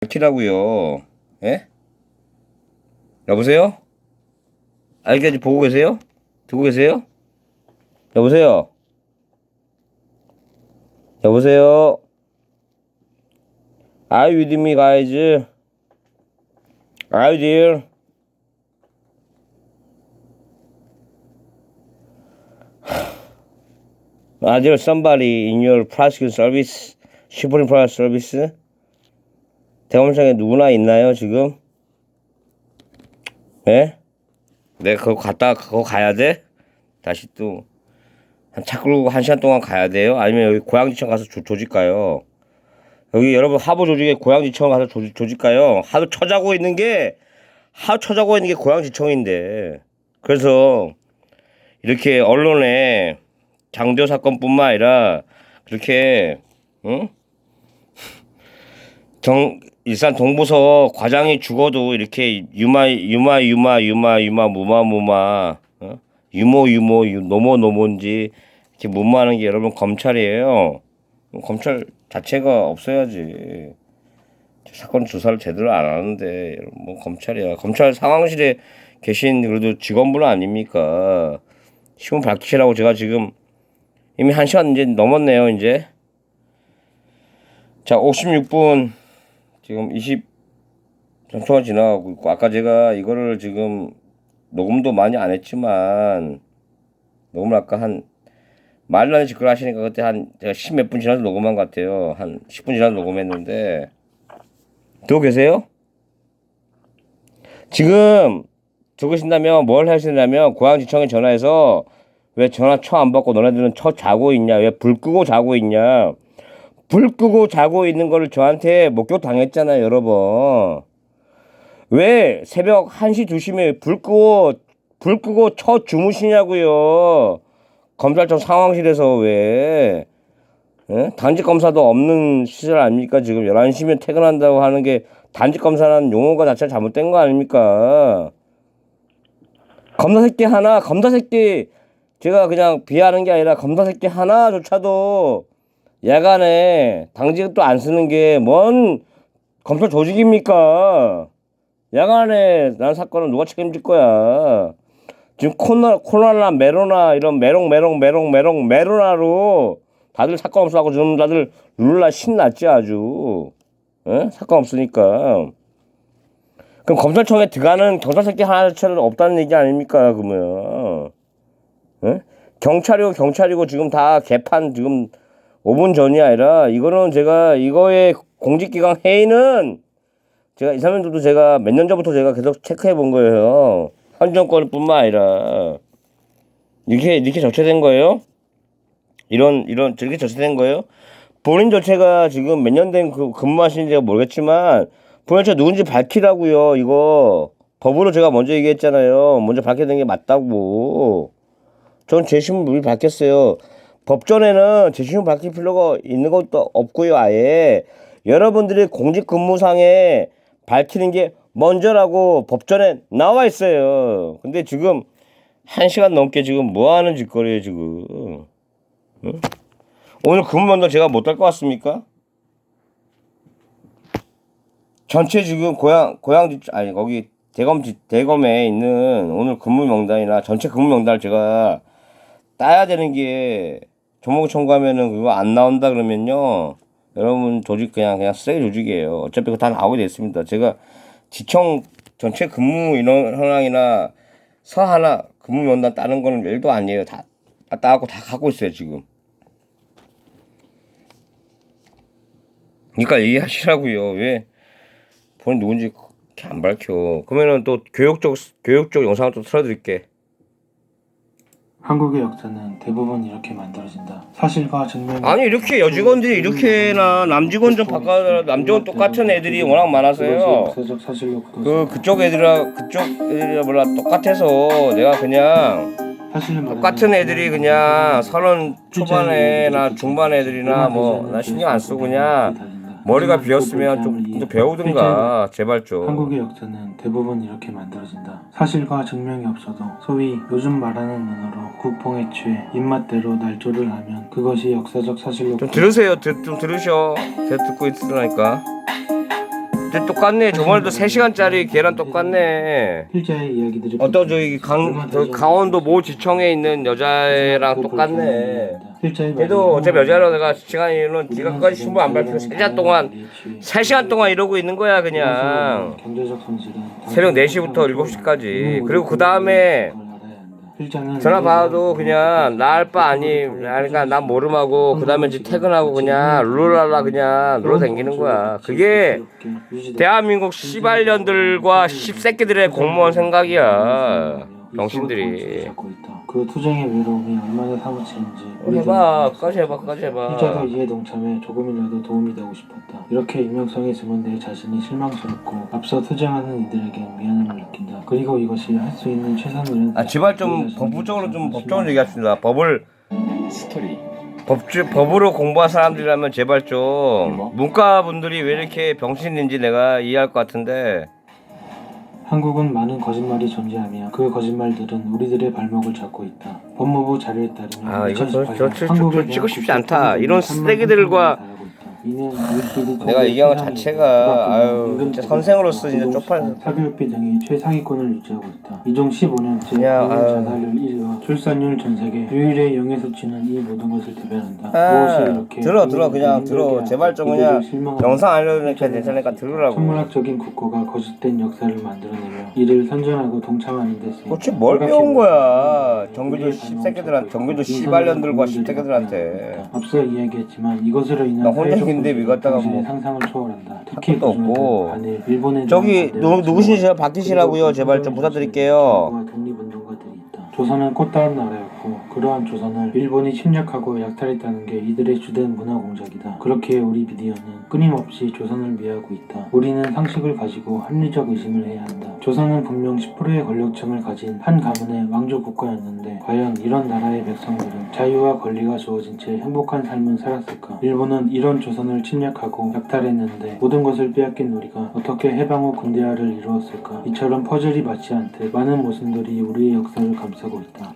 밝히라고요. 예? 여보세요? 아직까지 보고 계세요? 듣고 계세요? 여보세요? 여보세요? Are you with me, guys? Are you there? Are there somebody in your prosecution service? Supreme Court service? 대검청에 누구나 있나요, 지금? 예? 내가 그거 가야 돼? 다시 또, 차 끌고 1시간 동안 가야 돼요? 아니면 여기 고양지청 가서 조질까요? 여기 여러분 하부 조직에 고양지청 가서 조질까요? 하도 쳐자고 있는 게 고양지청인데. 그래서 이렇게 언론에 장조 사건뿐만 아니라 그렇게 응? 일산 동부서 과장이 죽어도 이렇게 유마 무마 유모 노모인지 이렇게 무마하는 게 여러분 검찰이에요. 검찰 자체가 없어야지. 사건 조사를 제대로 안 하는데 뭐 검찰이야. 검찰 상황실에 계신 그래도 직원분 아닙니까? 신문 밝히시라고 제가 지금 이미 1시간 이제 넘었네요. 이제 자 56분 지금 23초가 지나가고 있고, 아까 제가 이거를 지금 녹음도 많이 안 했지만 녹음을 아까 한 말도 안 짓걸 하시니까 그때 한 제가 10몇 분 지나서 녹음한 것 같아요. 한 10분 지나서 녹음했는데 듣고 계세요? 지금 들으신다면 뭘 하시냐면 고양지청에 전화해서 왜 전화 안 받고 너네들은 자고 있냐, 왜 불 끄고 자고 있냐, 불 끄고 자고 있는 거를 저한테 목격 당했잖아요, 여러분. 왜 새벽 1시 2시면 불 끄고 주무시냐고요. 검찰청 상황실에서 왜 단직 검사도 없는 시절 아닙니까? 지금 11시면 퇴근한다고 하는 게 단직 검사라는 용어가 자체가 잘못된 거 아닙니까? 검사 새끼 제가 그냥 비하하는 게 아니라 검사 새끼 하나조차도 야간에 당직도 안 쓰는 게 뭔 검찰 조직입니까? 야간에 난 사건은 누가 책임질 거야? 지금 코로나 메로나 이런 메로나로 다들 사건 없어하고 지금 다들 룰라 신났지 아주. 에? 사건 없으니까. 그럼 검찰청에 들어가는 경찰 새끼 하나처럼 없다는 얘기 아닙니까? 그러면 에? 경찰이고 지금 다 개판 지금 5분 전이 아니라 이거는 제가 이거의 공직기강 회의는 제가 2, 3년 정도 제가 몇 년 전부터 제가 계속 체크해 본 거예요. 현 정권뿐만 아니라 이렇게 절차된 거예요? 저렇게 절차된 거예요? 본인 자체가 지금 몇 년 된 근무하시는지 제가 모르겠지만 본인 자체가 누군지 밝히라고요. 이거 법으로 제가 먼저 얘기했잖아요. 먼저 밝혀야 되는 게 맞다고. 전 제 신분 미리 밝혔어요. 법전에는 제 신분 밝힐 필요가 있는 것도 없고요. 아예 여러분들이 공직근무상에 밝히는 게 먼저라고 법전에 나와 있어요. 근데 지금 1시간 넘게 지금 뭐 하는 짓거리예요 지금. 응? 오늘 근무면도 제가 못 할 것 같습니까? 전체 지금 거기 대검에 있는 오늘 근무 명단이나 전체 근무 명단을 제가 따야 되는 게 조목 청구하면은 그거 안 나온다 그러면요, 여러분 조직 그냥 쓰레기 조직이에요. 어차피 그거 다 나오게 됐습니다. 제가 지청 전체 근무 인원 현황이나 서 하나 근무 명단 따는 거는 일도 아니에요. 다 따갖고 다 갖고 있어요 지금. 그러니까 얘기하시라고요. 왜 본인 누군지 이렇게 안 밝혀? 그러면은 또 교육적 영상을 또 틀어드릴게. 한국의 역사는 대부분 이렇게 만들어진다. 사실과 증명. 아니 이렇게 여직원들이 이렇게나 남직원 좀 바꿔, 남직원 똑같은 애들이 워낙 많아서요. 그쪽 애들이랑 몰라 똑같아서 내가 그냥 똑같은 애들이 그냥 30 초반에나 중반 애들이나 뭐 나 신경 안 쓰고 그냥 머리가 비었으면 좀 더 배우든가 제발 좀. 한국의 역사는 대부분 이렇게 만들어진다. 사실과 증명이 없어도 소위 요즘 말하는 언어로 국뽕에 취해 입맛대로 날조를 하면 그것이 역사적 사실로. 좀 들으세요. 좀 들으셔. 듣고 있으라니까. 근데 똑같네. 저번에도 3시간짜리 걔랑 똑같네. 필자의 이야기들이 어떤 저 강원도 모지청에 있는 여자애랑 똑같네. 걔도 어차피 여자로 내가 시간이는 네가 끝까지 신분 안 밝히고 3시간 동안 이러고 있는 거야 그냥. 새벽 4시부터 7시까지. 그리고 그 다음에 전화 받아도 그냥 나 할 바 아니, 그러니까 난 모름하고 그 다음에 이제 퇴근하고 그냥 룰랄라 그냥 놀아다니는 거야. 그게 대한민국 씨발년들과 씹새끼들의 공무원 생각이야. 병신들이. 그 투쟁의 외로움이 얼마나 사무치는지 해봐, 끝까지 해봐. 필자도 이에 동참해 조금이라도 도움이 되고 싶었다. 이렇게 익명성에 증언돼 자신이 실망스럽고 앞서 투쟁하는 이들에게 미안함을 느낀다. 그리고 이것이 할 수 있는 최선을 제발 좀 법적으로 좀 법적으로 얘기합시다. 법을 스토리. 법으로 공부한 사람들이라면 제발 좀 문과분들이 왜 이렇게 병신인지 내가 이해할 것 같은데. 한국은 많은 거짓말이 존재하며 그 거짓말들은 우리들의 발목을 잡고 있다. 법무부 자료에 따르면 이거 2018년 저 한국의 찍고 싶지 대학 않다. 교수 이런 3만 쓰레기들과 3천명이 달하고 있다. 이는 우리끼리 내가 얘기한 것 자체가 임금 진짜 선생으로서 진짜 노동 쪽팔려. 시간, 사교육비 등이 최상위권을 유지하고 있다. 이종 15년째 그냥, 자살률 1위와 출산율 전 세계 유일의 영예 수치는 이 모든 것을 대변한다. 무엇이 이렇게 들어 그냥 들어. 제발 좀 그냥 이들을 실망하게 영상 알려주니까 괜찮으니까 들으라고. 천문학적인 국고가 거짓된 역사를 만들어내며 이를 선전하고 동참하는 데 쓰인다. 도대체 뭘 배운 거야? 정규조 씹새끼들한테, 정규조 씨발년들과 씹새끼들한테. 앞서 이야기했지만 이것으로 인한 나 혼자 근데 왜 갖다가 당신의 뭐 상상을 초월한다. 특히 것도 그중에도 없고. 반일 일본에 저기 누구신지 제가 바뀌시라고요. 제발 좀 부탁드릴게요. 독립운동가들이 있다. 조선은 꽃다운 나라였고 그러한 조선을 일본이 침략하고 약탈했다는 게 이들의 주된 문화 공작이다. 그렇기에 우리 미디어는 끊임없이 조선을 미화하고 있다. 우리는 상식을 가지고 합리적 의심을 해야 한다. 조선은 분명 10%의 권력층을 가진 한 가문의 왕조 국가였는데 과연 이런 나라의 백성들은 자유와 권리가 주어진 채 행복한 삶을 살았을까? 일본은 이런 조선을 침략하고 약탈했는데 모든 것을 빼앗긴 우리가 어떻게 해방 후 군대화를 이루었을까? 이처럼 퍼즐이 맞지 않듯 많은 모순들이 우리의 역사를 감싸고 있다.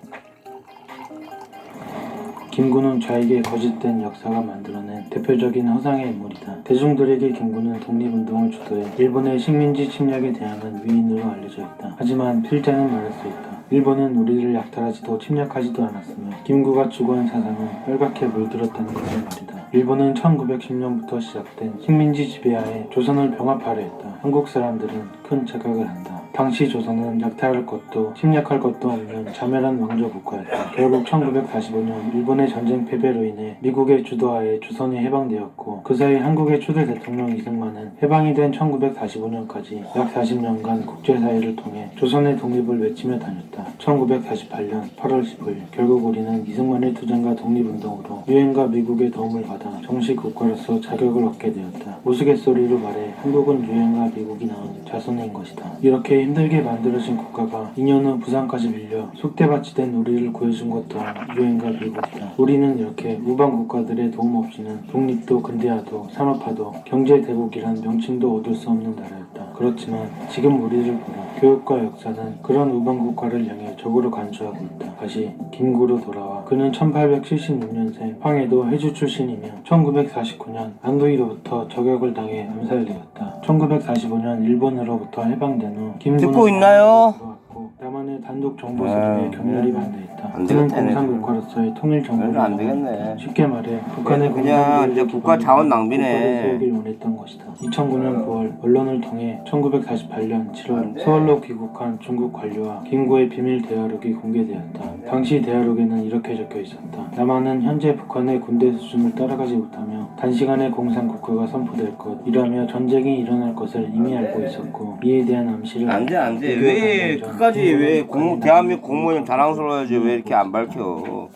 김구는 좌익의 거짓된 역사가 만들어낸 대표적인 허상의 인물이다. 대중들에게 김구는 독립운동을 주도해 일본의 식민지 침략에 대항한 위인으로 알려져 있다. 하지만 필자는 말할 수 있다. 일본은 우리를 약탈하지도 침략하지도 않았으며 김구가 추구한 사상은 빨갛게 물들었다는 것을 말이다. 일본은 1910년부터 시작된 식민지 지배하에 조선을 병합하려 했다. 한국 사람들은 큰 착각을 한다. 당시 조선은 약탈할 것도 침략할 것도 없는 자멸한 왕조 국가였다. 결국 1945년 일본의 전쟁 패배로 인해 미국의 주도하에 조선이 해방되었고 그 사이 한국의 초대 대통령 이승만은 해방이 된 1945년까지 약 40년간 국제사회를 통해 조선의 독립을 외치며 다녔다. 1948년 8월 15일 결국 우리는 이승만의 투쟁과 독립운동으로 유엔과 미국의 도움을 받아 정식 국가로서 자격을 얻게 되었다. 우스갯소리로 말해 한국은 유엔과 미국이 낳은 자손인 것이다. 이렇게 힘들게 만들어진 국가가 2년 후 부산까지 밀려 속대밭이 된 우리를 구해준 것 또한 유엔과 미국이다. 우리는 이렇게 우방 국가들의 도움 없이는 독립도 근대화도 산업화도 경제 대국이란 명칭도 얻을 수 없는 나라였다. 그렇지만 지금 우리를 보라. 교육과 역사는 그런 우방 국가를 향해 적으로 간주하고 있다. 다시 김구로 돌아와 그는 1876년생 황해도 해주 출신이며 1949년 안도이로부터 저격을 당해 암살되었다. 1945년 일본으로부터 해방된 후 김구는 듣고 있나요? 남한의 단독 정보 수립에 격렬히 반대했다. 안 그는 되겠네. 공산국가로서의 통일 정보를 그래도 안 되겠네. 쉽게 말해 북한의 그냥 이제 국가 자원 낭비네. 국가를 세우길 원했던 것이다. 2009년 9월 언론을 통해 1948년 7월 서울로 귀국한 중국 관료와 김구의 비밀 대화록이 공개되었다. 당시 대화록에는 이렇게 적혀 있었다. 남한은 현재 북한의 군대 수준을 따라가지 못하며 단시간에 공산국가가 선포될 것, 이라며 전쟁이 일어날 것을 이미 알고 있었고 이에 대한 암시를 안돼 왜 끝까지 왜 대한민국 공무원이 자랑스러워야지 왜 이렇게 안 밝혀.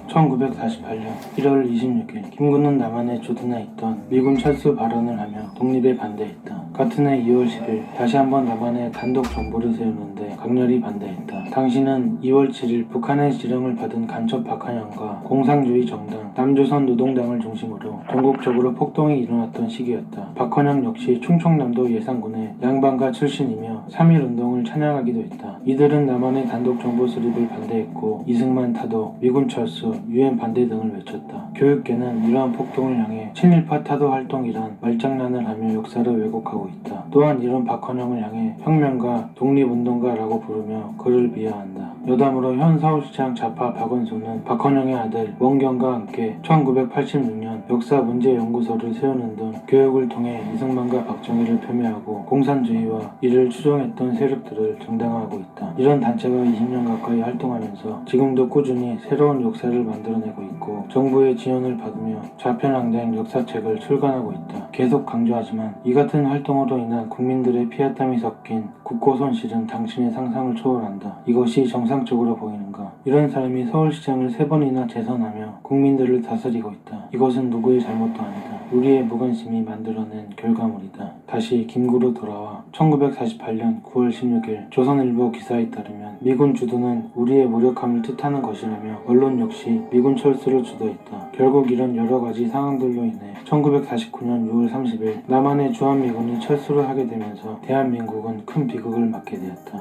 1948년 1월 26일 김구는 남한에 주둔해 있던 미군 철수 발언을 하며 독립에 반대했다. 같은 해 2월 10일 다시 한번 남한에 단독 정부를 세우는데 강렬히 반대했다. 당시는 2월 7일 북한의 지령을 받은 간첩 박한영과 공산주의 정당 남조선 노동당을 중심으로 전국적으로 폭동이 일어났던 시기였다. 박헌영 역시 충청남도 예산군의 양반가 출신이며 3.1운동을 찬양하기도 했다. 이들은 남한의 단독 정보 수립을 반대했고 이승만 타도, 미군 철수, 유엔 반대 등을 외쳤다. 교육계는 이러한 폭동을 향해 친일파 타도 활동이란 말장난을 하며 역사를 왜곡하고 있다. 또한 이런 박헌영을 향해 혁명가, 독립운동가라고 부르며 그를 비하한다. 여담으로 현 서울시장 좌파 박원순은 박헌영의 아들 원경과 함께 1986년 역사문제연구소를 세우는 등 교육을 통해 이승만과 박정희를 폄훼하고 공산주의와 이를 추종했던 세력들을 정당화하고 있다. 이런 단체가 20년 가까이 활동하면서 지금도 꾸준히 새로운 역사를 만들어내고 있고 정부의 지원을 받으며 좌편향된 역사책을 출간하고 있다. 계속 강조하지만 이 같은 활동으로 인한 국민들의 피아땀이 섞인 국고 손실은 당신의 상상을 초월한다. 이것이 정상적으로 보이는가? 이런 사람이 서울시장을 3번이나 재선하며 국민들을 다스리고 있다. 이것은 누구의 잘못도 아니다. 우리의 무관심이 만들어낸 결과물이다. 다시 김구로 돌아와 1948년 9월 16일 조선일보 기사에 따르면 미군 주둔은 우리의 무력함을 뜻하는 것이라며 언론 역시 미군 철수를 주도했다. 결국 이런 여러가지 상황들로 인해 1949년 6월 30일 남한의 주한미군이 철수를 하게 되면서 대한민국은 큰 비극을 맞게 되었다.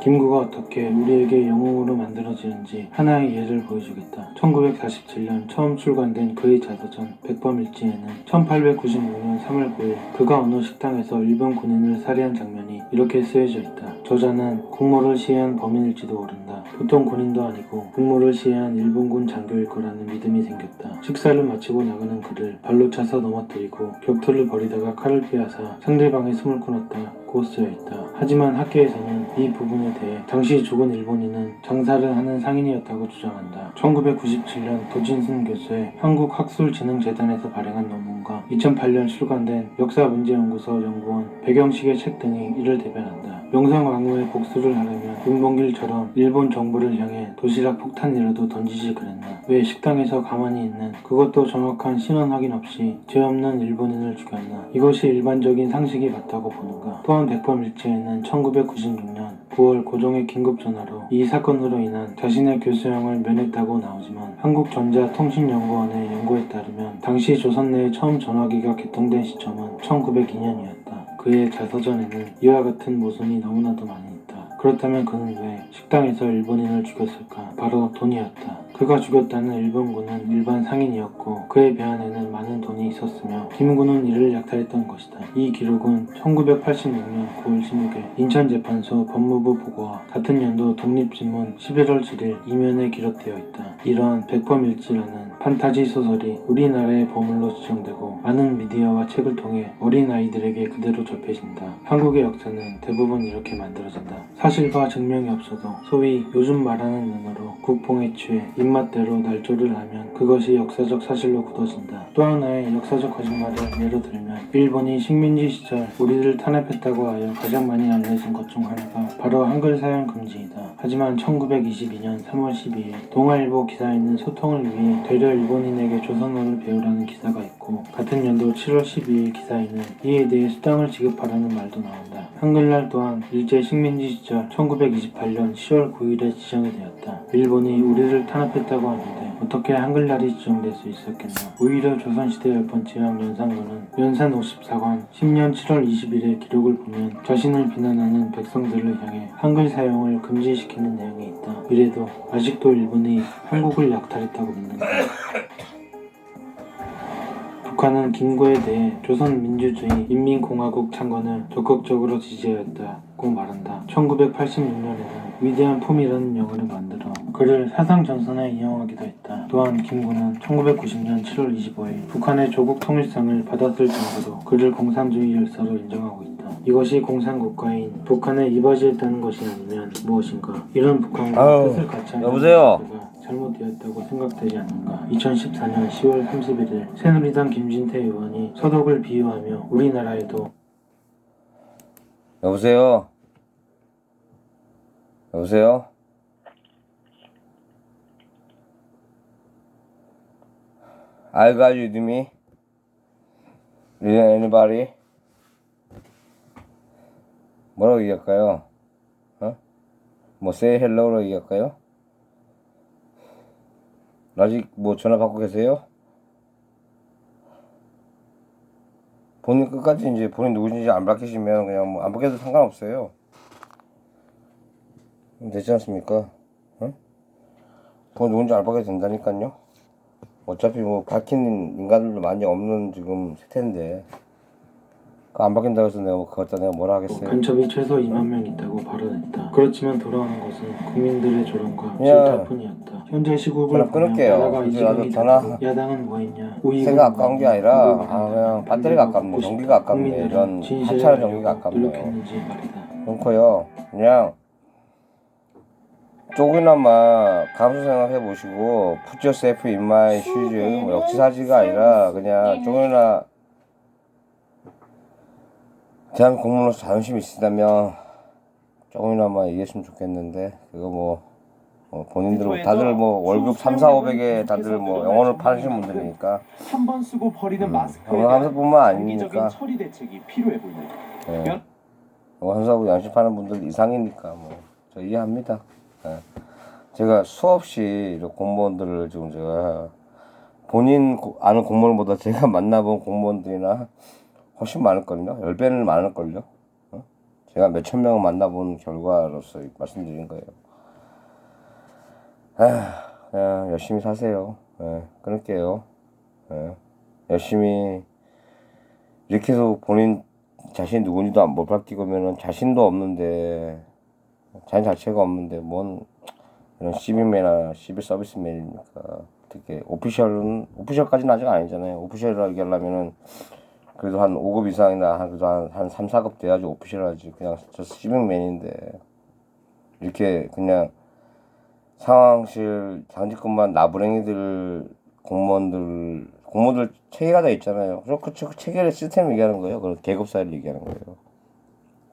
김구가 어떻게 우리에게 영웅으로 만들어지는지 하나의 예를 보여주겠다. 1947년 처음 출간된 그의 자서전 백범일지에는 1896년 3월 9일 그가 어느 식당에서 일본 군인을 살해한 장면이 이렇게 쓰여져 있다. 저자는 국모를 시해한 범인일지도 모른다. 보통 군인도 아니고 국모를 시해한 일본군 장교일 거라는 믿음이 생겼다. 식사를 마치고 나가는 그를 발로 차서 넘어뜨리고 격투를 벌이다가 칼을 빼앗아 상대방의 숨을 끊었다고 쓰여있다. 하지만 학계에서는 이 부분에 대해 당시 죽은 일본인은 장사를 하는 상인이었다고 주장한다. 1997년 도진순 교수의 한국학술진흥재단에서 발행한 논문과 2008년 출간된 역사문제연구소 연구원 배경식의 책 등이 이를 대변한다. 명성황후의 복수를 하려면 윤봉길처럼 일본 정부를 향해 도시락 폭탄이라도 던지지 그랬나. 왜 식당에서 가만히 있는 그것도 정확한 신원 확인 없이 죄 없는 일본인을 죽였나. 이것이 일반적인 상식이 맞다고 보는가. 또한 백범일지에는 1996년 9월 고종의 긴급전화로 이 사건으로 인한 자신의 교수형을 면했다고 나오지만 한국전자통신연구원의 연구에 따르면 당시 조선 내에 처음 전화기가 개통된 시점은 1902년이었다. 그의 자서전에는 이와 같은 모순이 너무나도 많이 있다. 그렇다면 그는 왜 식당에서 일본인을 죽였을까? 바로 돈이었다. 그가 죽였다는 일본군은 일반 상인이었고 그의 배안에는 많은 돈이 있었으며 김군은 이를 약탈했던 것이다. 이 기록은 1986년 9월 16일 인천재판소 법무부 보고와 같은 연도 독립신문 11월 7일 이면에 기록되어 있다. 이러한 백범일지라는 판타지 소설이 우리나라의 보물로 지정되고 많은 미디어와 책을 통해 어린 아이들에게 그대로 접해진다. 한국의 역사는 대부분 이렇게 만들어진다. 사실과 증명이 없어도 소위 요즘 말하는 눈으로 국뽕에 취해 입맛대로 날조를 하면 그것이 역사적 사실로 굳어진다. 또 하나의 역사적 거짓말을 예로 들면 일본이 식민지 시절 우리를 탄압했다고 하여 가장 많이 알려진 것 중 하나가 바로 한글 사용 금지이다. 하지만 1922년 3월 12일 동아일보 기사에 있는 소통을 위해 되려 일본인에게 조선어를 배우라는 기사가 있고 같은 연도 7월 12일 기사에는 이에 대해 수당을 지급하라는 말도 나온다. 한글날 또한 일제 식민지 시절 1928년 10월 9일에 지정이 되었다. 일본이 우리를 탄압했다고 하는데 어떻게 한글날이 지정될 수 있었겠나. 오히려 조선시대 10번째 연산군은 연산 54관 10년 7월 20일의 기록을 보면 자신을 비난하는 백성들을 향해 한글 사용을 금지시키는 내용이 있다. 이래도 아직도 일본이 한국을 약탈했다고 믿는다. 북한은 김구에 대해 조선민주주의 인민공화국 창건을 적극적으로 지지하였다고 말한다. 1986년에는 위대한 품이라는 영화를 만들어 그를 사상전선에 인용하기도 했다. 또한 김구는 1990년 7월 25일 북한의 조국 통일상을 받았을 정도로 그를 공산주의 열사로 인정하고 있다. 이것이 공산국가인 북한에 이바지했다는 것이 아니면 무엇인가. 이런 북한과 뜻을 같이 하는 여보세요? 잘못되었다고 생각되지 않는가. 2014년 10월 31일 새누리당 김진태 의원이 서독을 비유하며 우리나라에도 여보세요? 여보세요? I got you, do me? Anybody? 뭐라고 얘기할까요? 뭐 say hello로 얘기할까요? 아직 뭐 전화 받고 계세요? 본인 끝까지 이제 본인 누구인지 안 밝히시면 그냥 뭐 안 밝혀도 상관없어요. 되지 않습니까? 응? 본인 누군지 안 밝혀도 된다니까요. 어차피 뭐 밝힌 인간들도 많이 없는 지금 세태인데 안 밝힌다고 해서 내가 그거 갖다 내가 뭐라 하겠어요. 간첩이 최소 2만 명 있다고 발언했다. 그렇지만 돌아오는 것은 국민들의 조롱과 그냥 질타뿐이었다. 현재 시국을 전화 보면 끊을게요. 나라가 이 그래서 나도 지경이 전화 되도록 야당은 뭐 했냐, 우익은 새가 아까운 게 뭐 아니라 했냐, 그냥 배터리가 아깝네, 전기가 아깝네, 이런 하찮은 전기가 아깝네요. 노력했는지 말이다. 그렇고요. 그냥 조금이나마 감수 생각해 보시고 put yourself in my shoes, 뭐 역지사지가 아니라 그냥 조금이나 대한민국 공무원으로서 자존심이 있으시다면 조금이나마 이해했으면 좋겠는데 그거 뭐 본인들 다들 뭐 월급 3, 4, 500에 다들 뭐 영혼을 파시는 분들이니까 한 번 쓰고 버리는 마스크에 감사뿐만 대한 아니니까 장기적인 처리 대책이 필요해 보입니다. 예. 환사하고 양심하는 분들 이상이니까 뭐 저 이해합니다. 예. 제가 수없이 이런 공무원들을 지금 제가 본인 아는 공무원보다 제가 만나본 공무원들이나 훨씬 많을걸요. 10배는 많을걸요. 제가 몇천 명을 만나본 결과로서 말씀드린 거예요. 그냥 열심히 사세요. 예, 끊을게요. 예, 열심히 이렇게 해서 본인 자신이 누군지도 못 밝히고면은 자신도 없는데 자신 자체가 없는데 뭔 이런 시비맨이나 시비 서비스맨입니까? 어떻게 오피셜까지는 아직 아니잖아요. 오피셜이라고 얘기하려면은 그래도 한 5급 이상이나 그래도 한 3, 4급 돼야지 오피셜하지. 그냥 저 시비맨인데 이렇게 그냥 상황실 장직금만 나부랭이들 공무원들 체계가 다 있잖아요. 그 체계를 시스템 얘기하는 거예요. 그런 계급 사회를 얘기하는 거예요.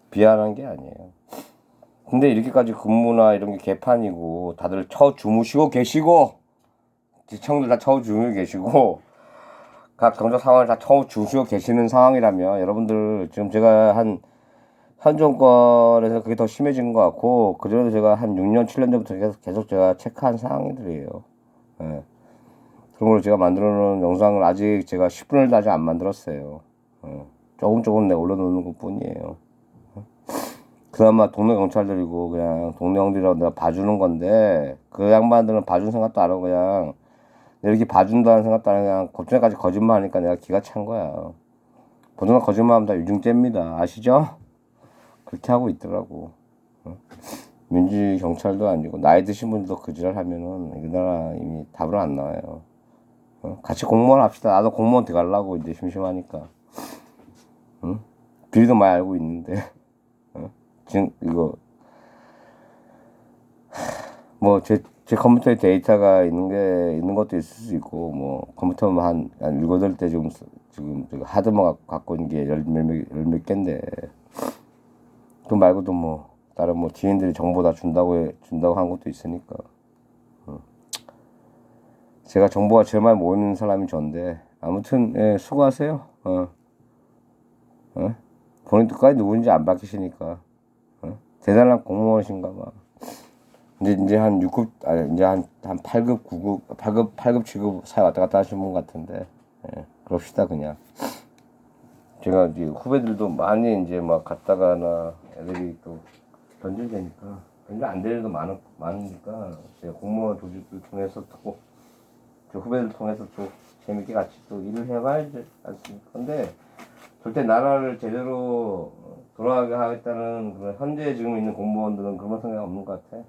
비하하는 게 아니에요. 근데 이렇게까지 근무나 이런 게 개판이고 다들 주무시고 계시고 지청들 다 주무시고 계시고 각 경제 상황을 다 주무시고 계시는 상황이라면 여러분들 지금 제가 한 현 정권에서 그게 더 심해진 것 같고 그전에도 제가 한 6년 7년 전부터 계속 제가 체크한 상황들이에요. 예. 그런 걸 제가 만들어 놓은 영상을 아직 제가 10분을 아직 안 만들었어요. 조금 내가 올려놓는 것 뿐이에요. 그나마 동네 경찰들이고 그냥 동네 형들이라고 내가 봐주는 건데 그 양반들은 봐준 생각도 안 하고 그냥 이렇게 봐준다는 생각도 안 하고 그냥 겁쟁이까지 거짓말 하니까 내가 기가 찬 거야. 보통 거짓말하면 다 유증죄입니다. 아시죠? 그렇게 하고 있더라고. 민주주의 경찰도 아니고 나이 드신 분들도 그 지랄 하면은 이 나라 이미 답으로 안 나와요. 같이 공무원 합시다. 나도 공무원 들어가려고 이제 심심하니까. 비리도 많이 알고 있는데. 지금 이거 뭐 제 컴퓨터에 데이터가 있는 것도 있을 수 있고 뭐 컴퓨터만 한 7, 8대 지금 하드만 갖고 있는 게 열몇 개인데 그 말고도 뭐 다른 뭐 지인들이 정보 다 준다고 한 것도 있으니까 제가 정보가 제일 많이 모이는 사람이 전데 아무튼 예, 수고하세요. 본인 끝까지 누군지 안 밝히시니까 대단한 공무원이신가 봐. 이제 한 6급 이제 한 8급 9급 8급 취급 사회 왔다 갔다 하시는 분 같은데 예, 그럽시다 그냥. 제가 이제 후배들도 많이 이제 막 갔다가나 애들이 또 변질되니까 변질 안 되는 애도 많으니까 제가 공무원 조직을 통해서 또 저 후배들 통해서 또 재밌게 같이 또 일을 해봐야지 않습니까? 근데 절대 나라를 제대로 돌아가게 하겠다는 그런 현재 지금 있는 공무원들은 그런 생각 없는 것 같아.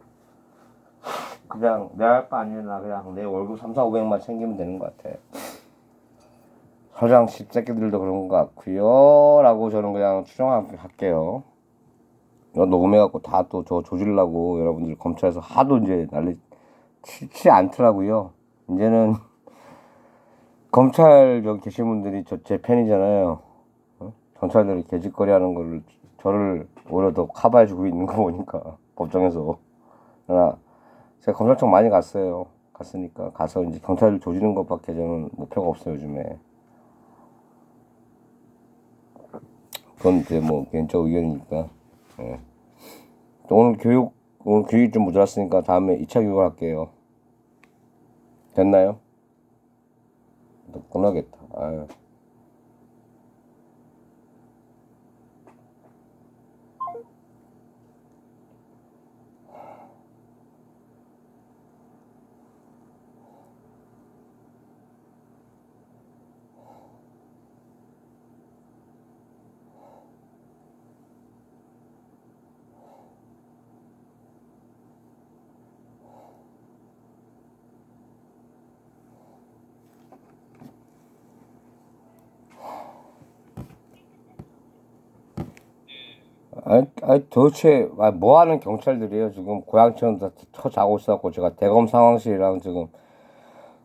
그냥 내 할 바 아니라 그냥 내 월급 3, 4, 500만 챙기면 되는 것 같아. 서장 십새끼들도 그런 것 같고요 라고 저는 그냥 추정할게요. 이거 녹음해갖고 다 또 저 조질라고 여러분들 검찰에서 하도 이제 난리 치지 않더라고요. 이제는 검찰 저기 계신 분들이 제 팬이잖아요. 경찰들이 개짓거리 하는 거를 저를 오히려 더 커버해주고 있는 거 보니까 법정에서. 그러나 제가 검찰청 많이 갔어요. 갔으니까 가서 이제 경찰을 조지는 것밖에 저는 목표가 없어요 요즘에. 그건 제 뭐 개인적 의견이니까. 예. 또 오늘 교육 오늘 교육이 좀 모자랐으니까 다음에 2차 교육을 할게요. 됐나요? 끊어야겠다. 아유. 도대체 뭐 하는 경찰들이에요? 지금 고양시청도 쳐자고 있어갖고 제가 대검 상황실이랑 지금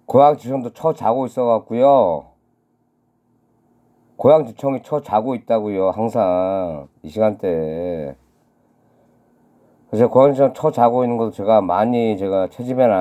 고양지청도 쳐자고 있어갖고요. 고양지청이 쳐자고 있다고요. 항상 이 시간대에. 그래서 고양지청 쳐자고 있는 것도 제가 많이 채집해 놨.